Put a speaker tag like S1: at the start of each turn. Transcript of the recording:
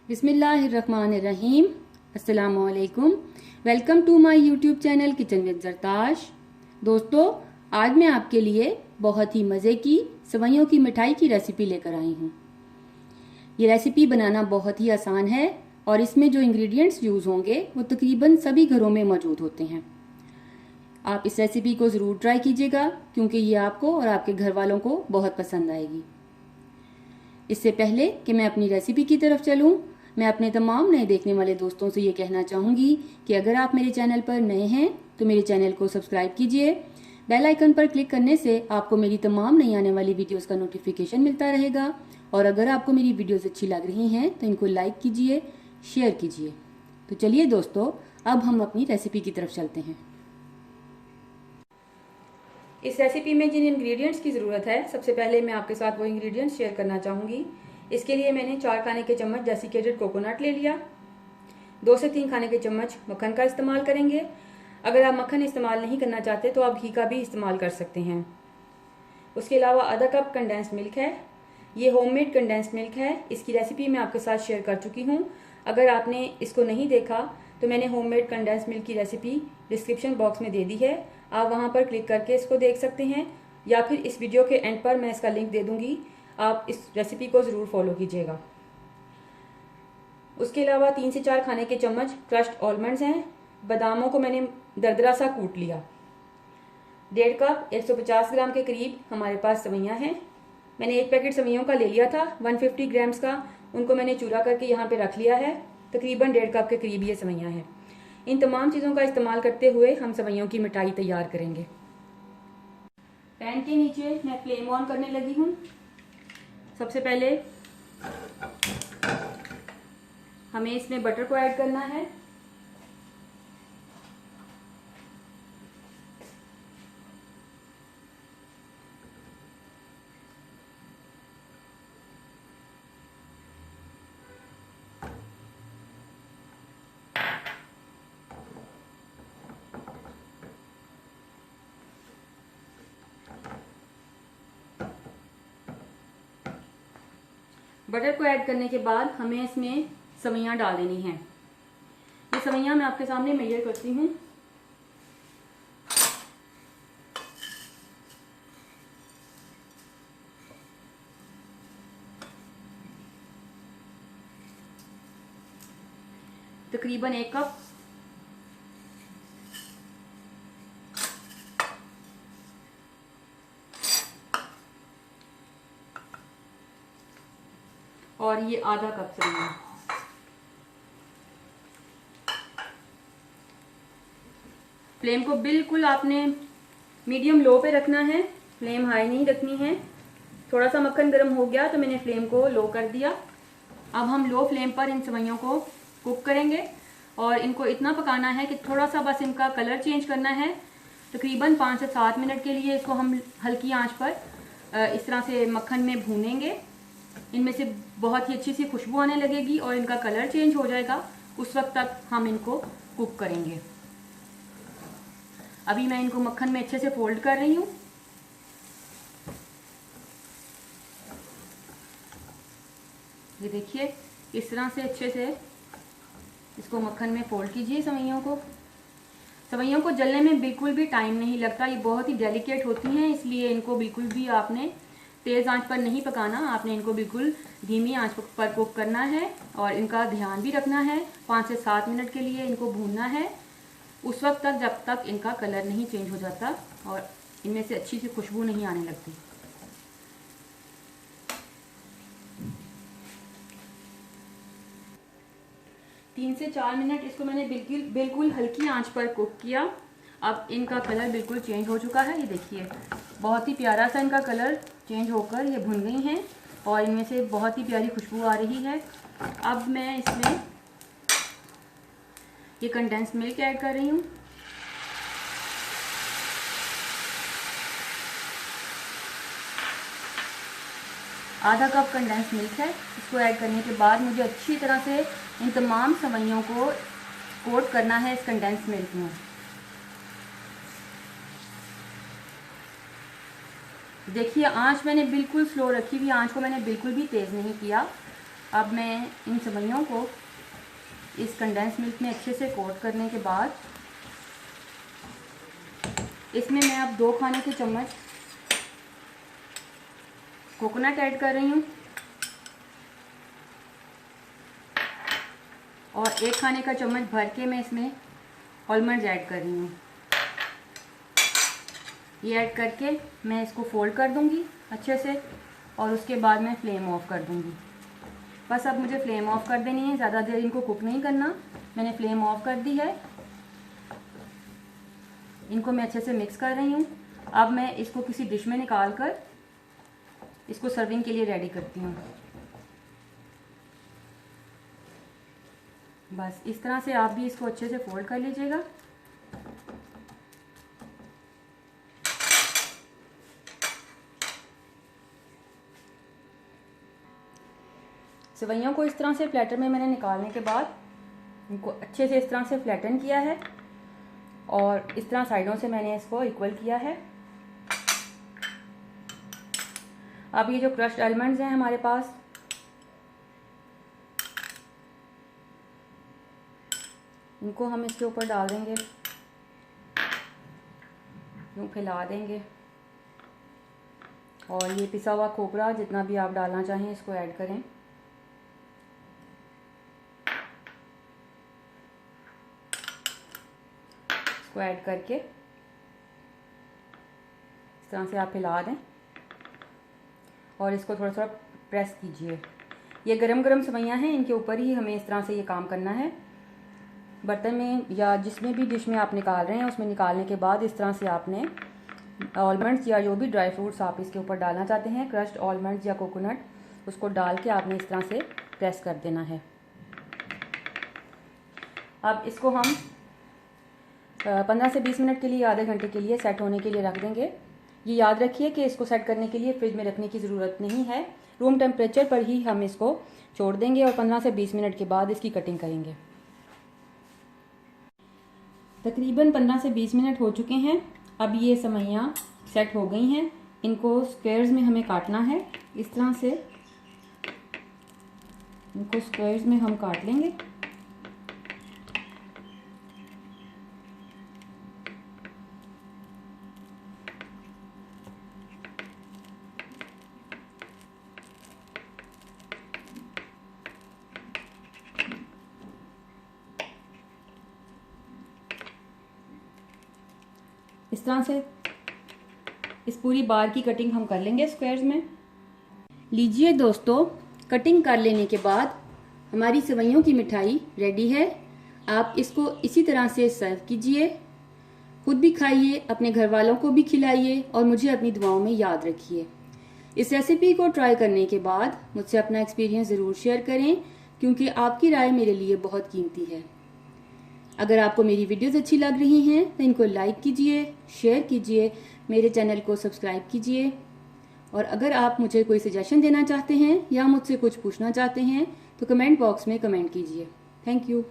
S1: बिस्मिल्लाहिर्रहमानिर्रहीम। अस्सलामुअलैकुम। Welcome to my YouTube channel kitchen with Zartash. दोस्तों, आज मैं आपके लिए बहुत ही मज़े की सेवइयों की मिठाई की रेसिपी लेकर आई हूँ। ये रेसिपी बनाना बहुत ही आसान है और इसमें जो इंग्रेडिएंट्स यूज़ होंगे वो तकरीबन सभी घरों में मौजूद होते हैं। आप इस रेसिपी को ज़रूर ट्राई कीजिएगा क्योंकि ये आपको और आपके घर वालों को बहुत पसंद आएगी। इससे पहले कि मैं अपनी रेसिपी की तरफ चलूं, मैं अपने तमाम नए देखने वाले दोस्तों से ये कहना चाहूँगी कि अगर आप मेरे चैनल पर नए हैं तो मेरे चैनल को सब्सक्राइब कीजिए। बेल आइकन पर क्लिक करने से आपको मेरी तमाम नई आने वाली वीडियोस का नोटिफिकेशन मिलता रहेगा। और अगर आपको मेरी वीडियोस अच्छी लग रही हैं तो इनको लाइक कीजिए, शेयर कीजिए। तो चलिए दोस्तों, अब हम अपनी रेसिपी की तरफ चलते हैं। इस रेसिपी में जिन इंग्रेडिएंट्स की ज़रूरत है, सबसे पहले मैं आपके साथ वो इंग्रेडिएंट्स शेयर करना चाहूँगी। इसके लिए मैंने 4 खाने के चम्मच डेसिकेटेड कोकोनट ले लिया। 2 से 3 खाने के चम्मच मक्खन का इस्तेमाल करेंगे। अगर आप मक्खन इस्तेमाल नहीं करना चाहते तो आप घी का भी इस्तेमाल कर सकते हैं। उसके अलावा आधा कप कंडेंस्ड मिल्क है। ये होममेड कंडेंस्ड मिल्क है। इसकी रेसिपी मैं आपके साथ शेयर कर चुकी हूँ। अगर आपने इसको नहीं देखा तो मैंने होममेड कंडेंस्ड मिल्क की रेसिपी डिस्क्रिप्शन बॉक्स में दे दी है। आप वहाँ पर क्लिक करके इसको देख सकते हैं या फिर इस वीडियो के एंड पर मैं इसका लिंक दे दूँगी। आप इस रेसिपी को ज़रूर फॉलो कीजिएगा। उसके अलावा 3 से 4 खाने के चम्मच क्रश्ड आलमंड्स हैं। बादामों को मैंने दरदरा सा कूट लिया। 1.5 कप 150 ग्राम के करीब हमारे पास सेवइयाँ हैं। मैंने एक पैकेट सेवइयों का ले लिया था 150 ग्राम्स का। उनको मैंने चूरा करके यहाँ पे रख लिया है। तकरीबन 1.5 कप के करीब ये सेवइयाँ हैं। इन तमाम चीज़ों का इस्तेमाल करते हुए हम सेवइयों की मिठाई तैयार करेंगे। पैन के नीचे मैं फ्लेम ऑन करने लगी हूँ। सबसे पहले हमें इसमें बटर को ऐड करना है। बटर को ऐड करने के बाद हमें इसमें सेवइयाँ डाल देनी हैं। ये सेवइयाँ मैं आपके सामने मेजर करती हूँ। तकरीबन 1 कप। और ये आधा कप सेवइयाँ। फ्लेम को बिल्कुल आपने मीडियम लो पे रखना है, फ्लेम हाई नहीं रखनी है। थोड़ा सा मक्खन गर्म हो गया तो मैंने फ्लेम को लो कर दिया। अब हम लो फ्लेम पर इन सेवइयों को कुक करेंगे और इनको इतना पकाना है कि थोड़ा सा बस इनका कलर चेंज करना है। तकरीबन 5 से 7 मिनट के लिए इसको हम हल्की आंच पर इस तरह से मक्खन में भूनेंगे। इनमें से बहुत ही अच्छी सी खुशबू आने लगेगी और इनका कलर चेंज हो जाएगा। उस वक्त तक हम इनको कुक करेंगे। अभी मैं इनको मक्खन में अच्छे से फोल्ड कर रही हूँ। ये देखिए, इस तरह से अच्छे से इसको मक्खन में फोल्ड कीजिए सेवइयों को। सेवइयों को जलने में बिल्कुल भी टाइम नहीं लगता। ये बहुत ही डेलिकेट होती हैं, इसलिए इनको बिल्कुल भी आपने तेज़ आंच पर नहीं पकाना। आपने इनको बिल्कुल धीमी आंच पर कुक करना है और इनका ध्यान भी रखना है। 5 से 7 मिनट के लिए इनको भूनना है, उस वक्त तक जब तक इनका कलर नहीं चेंज हो जाता और इनमें से अच्छी सी खुशबू नहीं आने लगती। तीन से 4 मिनट इसको मैंने बिल्कुल हल्की आंच पर कुक किया। अब इनका कलर बिल्कुल चेंज हो चुका है। ये देखिए, बहुत ही प्यारा सा इनका कलर चेंज होकर ये भुन गई हैं और इनमें से बहुत ही प्यारी खुशबू आ रही है। अब मैं इसमें ये कंडेंस्ड मिल्क ऐड कर रही हूँ। आधा कप कंडेंस्ड मिल्क है। इसको ऐड करने के बाद मुझे अच्छी तरह से इन तमाम सेवइयों को कोट करना है इस कंडेंस्ड मिल्क में। देखिए आंच मैंने बिल्कुल स्लो रखी हुई, आंच को मैंने बिल्कुल भी तेज़ नहीं किया। अब मैं इन सेवइयों को इस कंडेंस मिल्क में अच्छे से कोट करने के बाद इसमें मैं अब 2 खाने के चम्मच कोकोनट ऐड कर रही हूँ और 1 खाने का चम्मच भर के मैं इसमें आलमंड्स ऐड कर रही हूँ। ये ऐड करके मैं इसको फोल्ड कर दूँगी अच्छे से और उसके बाद मैं फ्लेम ऑफ कर दूँगी। बस अब मुझे फ्लेम ऑफ कर देनी है, ज़्यादा देर इनको कुक नहीं करना। मैंने फ्लेम ऑफ कर दी है। इनको मैं अच्छे से मिक्स कर रही हूँ। अब मैं इसको किसी डिश में निकाल कर इसको सर्विंग के लिए रेडी करती हूँ। बस इस तरह से आप भी इसको अच्छे से फोल्ड कर लीजिएगा। सेवइयों को इस तरह से प्लेटर में मैंने निकालने के बाद इनको अच्छे से इस तरह से फ्लैटन किया है और इस तरह साइडों से मैंने इसको इक्वल किया है। अब ये जो क्रश्ड आलमंड्स हैं हमारे पास, इनको हम इसके ऊपर डाल देंगे, यूँ फैला देंगे और ये पिसा हुआ खोपरा जितना भी आप डालना चाहें इसको ऐड करें। इसको ऐड करके इस तरह से आप फैला दें और इसको थोड़ा थोड़ा प्रेस कीजिए। ये गरम गरम सेवइयाँ हैं, इनके ऊपर ही हमें इस तरह से ये काम करना है। बर्तन में या जिसमें भी डिश में आप निकाल रहे हैं उसमें निकालने के बाद इस तरह से आपने आलमंड्स या जो भी ड्राई फ्रूट्स आप इसके ऊपर डालना चाहते हैं, क्रश्ड आलमंड्स या कोकोनट, उसको डाल के आपने इस तरह से प्रेस कर देना है। अब इसको हम 15 से 20 मिनट के लिए, आधे घंटे के लिए सेट होने के लिए रख देंगे। ये याद रखिए कि इसको सेट करने के लिए फ्रिज में रखने की ज़रूरत नहीं है, रूम टेम्परेचर पर ही हम इसको छोड़ देंगे और 15 से 20 मिनट के बाद इसकी कटिंग करेंगे। तकरीबन 15 से 20 मिनट हो चुके हैं। अब ये सेवइयाँ सेट हो गई हैं। इनको स्क्वायर्स में हमें काटना है। इस तरह से इनको स्क्वायर्स में हम काट लेंगे। इस तरह से इस पूरी बार की कटिंग हम कर लेंगे स्क्वायर्स में। लीजिए दोस्तों, कटिंग कर लेने के बाद हमारी सेवइयों की मिठाई रेडी है। आप इसको इसी तरह से सर्व कीजिए, खुद भी खाइए, अपने घर वालों को भी खिलाइए और मुझे अपनी दुआओं में याद रखिए। इस रेसिपी को ट्राई करने के बाद मुझसे अपना एक्सपीरियंस ज़रूर शेयर करें, क्योंकि आपकी राय मेरे लिए बहुत कीमती है। अगर आपको मेरी वीडियोस अच्छी लग रही हैं तो इनको लाइक कीजिए, शेयर कीजिए, मेरे चैनल को सब्सक्राइब कीजिए और अगर आप मुझे कोई सजेशन देना चाहते हैं या मुझसे कुछ पूछना चाहते हैं तो कमेंट बॉक्स में कमेंट कीजिए। Thank you.